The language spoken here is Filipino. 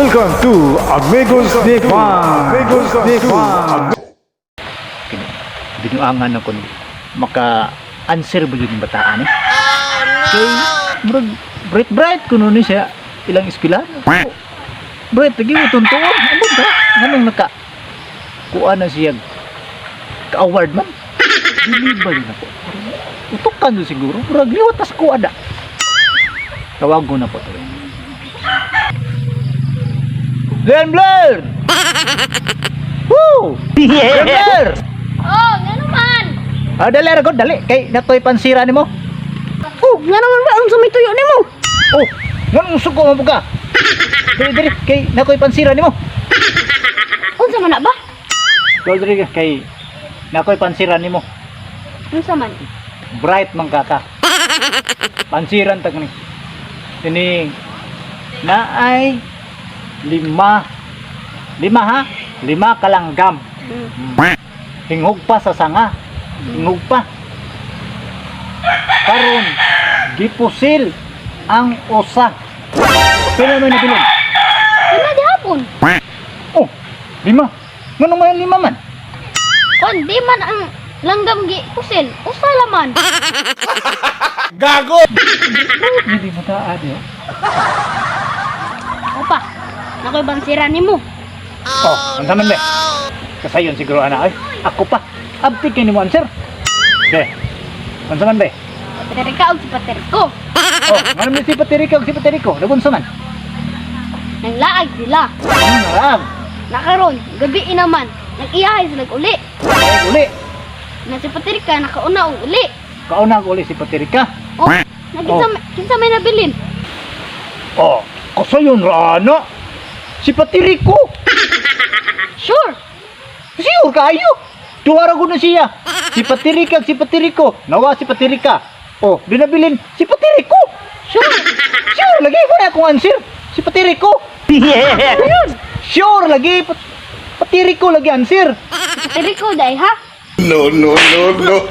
Welcome to Amigos de Juan. Amigos de Juan. Binuangan ako maka-answer ba yung bataan eh? Kay, bright kuno ni siya ilang eskwela. Bright, lagi mo tuntuon. Ano ba? Anong kuha na siya ka-award man? Diliba yun ako. Utukan yun siguro. Murag liwat tas kuha da. Tawag ko na po ito. Glenn Blair! Woo! Glenn Blair! Oh, nga naman. Dali ragod, dali. Kay natoy pansira nimo. Oh, nga naman ba ang sumituyo nimo? Oh, nganong suko mo buka? Dali, kay natoy pansira nimo. Unsa man na ba? Dali kay natoy pansira nimo. Unsa man? Bright man kaka. Pansiran tag ni. Ini na ay lima ha? 5 kalanggam. Hingog pa sa sanga. Hingog pa. Karon gipusil ang usa. Pero may nabilin. Lima di hapon. Oh, 5. Ngano may 5 man? Kon di man ang langgam gi kusil. Usa laman. Gago! Hindi mo taad eh. Opa. Nakoy bansira nimo. Oh, ang taman be. Kasayon siguro ana ay. Ako pa. Abtik kay nimo answer. Be. Ang taman be. Paterika og si Pateriko. Oh, ngano mi si Paterika ug si Pateriko? Lagun sa man. Nanglaag sila. Narab. Nakaron, gabi naman. Nag-iyahay sila uli. Ay, uli. Na si Paterika nakauna og uli. Kauna ko uli si Paterika. Oh, kinsa may nabilin. Oh, kasayon ra ana. Si Pateriko. Sure. Sure kayo. Duwara ko na siya. Si Paterika ug si Pateriko. Nawa si Paterika. Oh, dinabilin si Pateriko. Sure. Sure lagi ko na akong answer. Si Pateriko. Ayun. Sure lagi Pateriko lagi answer. Pateriko dai ha. No, no, no, no.